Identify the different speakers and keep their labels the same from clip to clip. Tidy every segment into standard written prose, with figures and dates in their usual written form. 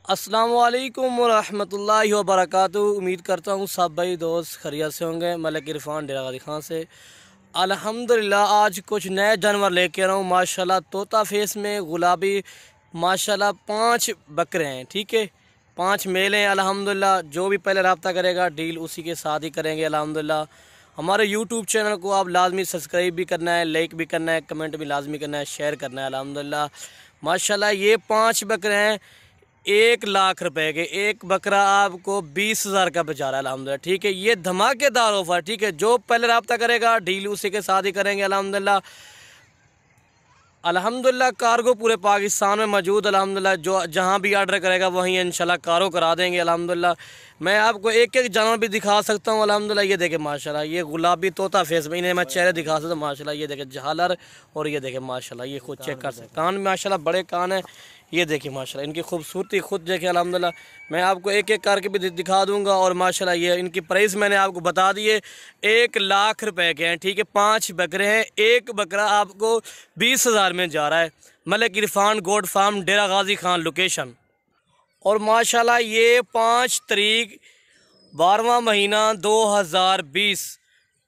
Speaker 1: अस्सलामुअलैकुम वरहमतुल्लाहि वबरकातुहू। उम्मीद करता हूँ सब भाई दोस्त खैरियत से होंगे। मलिक इरफान डेरा गाजी खान से अल्हम्दुलिल्लाह आज कुछ नए जानवर लेके आ रहा हूँ। माशाल्लाह तोता फेस में गुलाबी माशाल्लाह 5 बकरे हैं। ठीक है, 5 मेल हैं अल्हम्दुलिल्लाह। जो भी पहले रब्ता करेगा डील उसी के साथ ही करेंगे अल्हम्दुलिल्लाह। हमारे यूट्यूब चैनल को आप लाजमी सब्सक्राइब भी करना है, लाइक भी करना है, कमेंट भी लाजमी करना है, शेयर करना है अल्हम्दुलिल्लाह। माशाल्लाह ये 5 बकरे हैं 1 लाख रुपए के। एक बकरा आपको 20,000 का बेचा रहा है अल्हम्दुलिल्लाह। ठीक है, ये धमाकेदार ऑफर। ठीक है, जो पहले रब्ता करेगा डील उसी के साथ ही करेंगे अल्हम्दुलिल्लाह। अल्हम्दुलिल्लाह कार्गो पूरे पाकिस्तान में मौजूद अल्हम्दुलिल्लाह। जो जहाँ भी ऑर्डर करेगा वहीं इंशाल्लाह कार्गो करा देंगे अल्हम्दुलिल्लाह। मैं आपको एक एक जानवर भी दिखा सकता हूँ अल्हम्दुलिल्लाह। ये देखे माशाल्लाह, ये गुलाबी तोता फेस में इन्हें मैं चेहरे दिखा सकता हूँ माशाल्लाह। ये देखे झालर और ये देखे माशाल्लाह, ये खुद चेक कर सकते। कान माशाल्लाह बड़े कान है। ये देखिए माशाल्लाह इनकी खूबसूरती खुद देखें अल्हम्दुलिल्लाह। मैं आपको एक एक करके भी दिखा दूंगा। और माशाल्लाह ये इनकी प्राइस मैंने आपको बता दी है, 1 लाख रुपए के हैं। ठीक है, 5 बकरे हैं। एक बकरा आपको 20,000 में जा रहा है। मलिक इरफान गोट फार्म डेरा गाजी खान लोकेशन। और माशाल्लाह ये 5 तारीख 12वां महीना 2020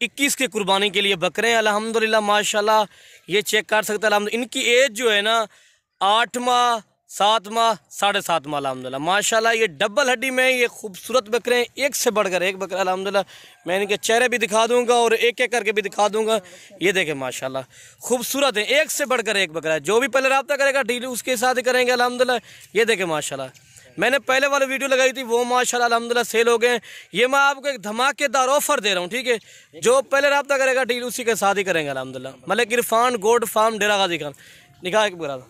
Speaker 1: 21 के कुर्बानी के लिए बकरे हैं अल्हम्दुलिल्लाह। माशाल्लाह ये चेक कर सकते हैं अल्हम्दुलिल्लाह। इनकी एज जो है ना 8 माह 7 माह 7.5 माह अल्हम्दुलिल्लाह। माशाल्लाह ये डबल हड्डी में ये खूबसूरत बकरे हैं, एक से बढ़कर एक बकरा अल्हम्दुलिल्लाह। मैं इनके चेहरे भी दिखा दूंगा और एक एक करके भी दिखा दूंगा। ये देखें माशाल्लाह खूबसूरत है, एक से बढ़कर एक बकरा है। जो भी पहले रब्ता करेगा डील उसके साथ ही करेंगे अल्हम्दुलिल्लाह। ये देखें माशाल्लाह, मैंने पहले वाली वीडियो लगाई थी वो माशाल्लाह अल्हम्दुलिल्लाह सेल हो गए। ये मैं आपको एक धमाकेदार ऑफर दे रहा हूँ। ठीक है, जो पहले रब्ता करेगा डील उसी के साथ ही करेंगे अल्हम्दुलिल्लाह। मलिक इरफान गोट फार्म डेरा गाजी खान निकाह के बकरा।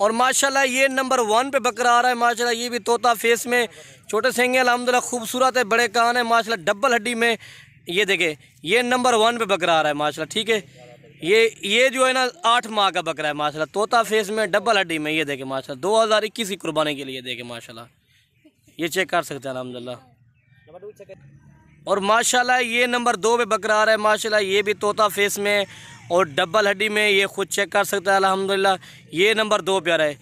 Speaker 1: और माशाल्लाह ये नंबर 1 पे बकरा आ रहा है माशाल्लाह। ये भी तोता फेस में छोटे सेंगे अल्हम्दुलिल्लाह, खूबसूरत है, बड़े कान है माशाल्लाह, डबल हड्डी में। ये देखे ये नंबर 1 पे बकरा आ रहा है माशाल्लाह। ठीक है, ये जो है ना 8 माह का बकरा है माशाल्लाह, तोता फेस में डबल हड्डी में। ये देखे माशाल्लाह 2021 की कुर्बानी के लिए देखे माशाल्लाह, ये चेक कर सकते हैं अल्हम्दुलिल्लाह। और माशाल्लाह ये नंबर 2 पे बकरा आ रहा है माशाल्लाह। ये भी तोता फेस में और डबल हड्डी में, ये खुद चेक कर सकता है अल्हम्दुलिल्लाह। ये नंबर 2 पे आ रहा है।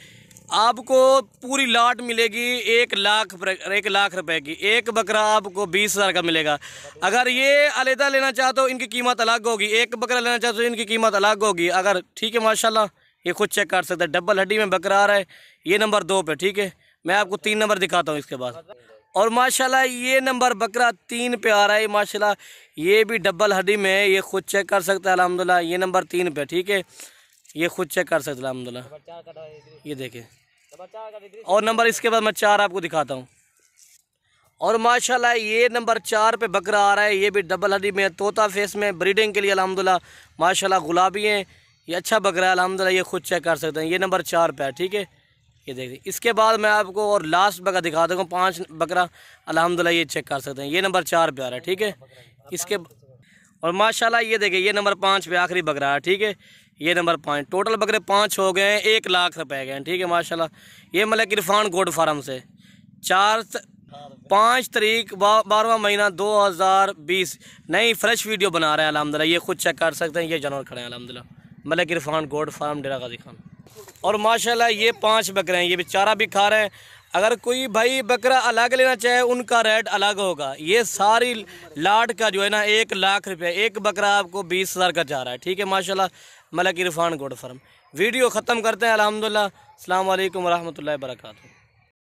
Speaker 1: आपको पूरी लाट मिलेगी 1 लाख रुपए की। एक बकरा आपको 20,000 का मिलेगा। अगर ये अलहदा लेना चाहते हो इनकी कीमत अलग होगी, एक बकरा लेना चाहते हो इनकी कीमत अलग होगी। अगर ठीक है माशाल्लाह, ये खुद चेक कर सकते हैं, डबल हड्डी में बकरा आ रहा है। ये नंबर 2 पे। ठीक है, मैं आपको 3 नंबर दिखाता हूँ इसके बाद। और माशाल्लाह ये नंबर बकरा 3 पे आ रहा है माशाल्लाह। ये भी डबल हड्डी में है, ये खुद चेक कर सकते हैं अल्हम्दुलिल्लाह। ये नंबर 3 पे। ठीक है, ये खुद चेक कर सकते हैं अल्हम्दुलिल्लाह। ये देखें, और नंबर इसके बाद मैं 4 आपको दिखाता हूँ। और माशाल्लाह ये नंबर 4 पे बकरा आ रहा है। ये भी डबल हड्डी में, तोता फेस में, ब्रीडिंग के लिए अल्हम्दुलिल्लाह। माशाल्लाह गुलाबी हैं, ये अच्छा बकरा है अल्हम्दुलिल्लाह। ये खुद चेक कर सकते हैं, ये नंबर 4 पे है। ठीक है, ये देखिए। इसके बाद मैं आपको और लास्ट बकरा दिखा दूँगा, 5 बकरा अल्हम्दुलिल्लाह। ये चेक कर सकते हैं, ये नंबर 4 पे आ रहा है। ठीक है, इसके और माशाल्लाह ये देखिए ये नंबर 5 पे आखिरी बकरा है। ठीक है, ये नंबर 5। टोटल बकरे 5 हो गए हैं, 1 लाख रुपए गए हैं। ठीक है माशाल्लाह। ये मलिक इरफान गोट फार्म से 5 तारीख 12वां महीना 2020 नई फ्रेश वीडियो बना रहे हैं अल्हम्दुलिल्लाह। ये खुद चेक कर सकते हैं, ये जानवर खड़े हैं अल्हम्दुलिल्लाह। मलिक इरफान गोट फार्म डेरा गाजी खान। और माशाल्लाह ये 5 बकरे हैं, ये भी चारा भी खा रहे हैं। अगर कोई भाई बकरा अलग लेना चाहे उनका रेट अलग होगा। ये सारी लाट का जो है ना 1 लाख रुपये, एक बकरा आपको 20,000 का जा रहा है। ठीक है माशाल्लाह, Malik Irfan goat farm. Video ख़त्म करते हैं अल्हम्दुलिल्लाह। अस्सलाम वालेकुम रहमतुल्लाहि व बरकातुहू।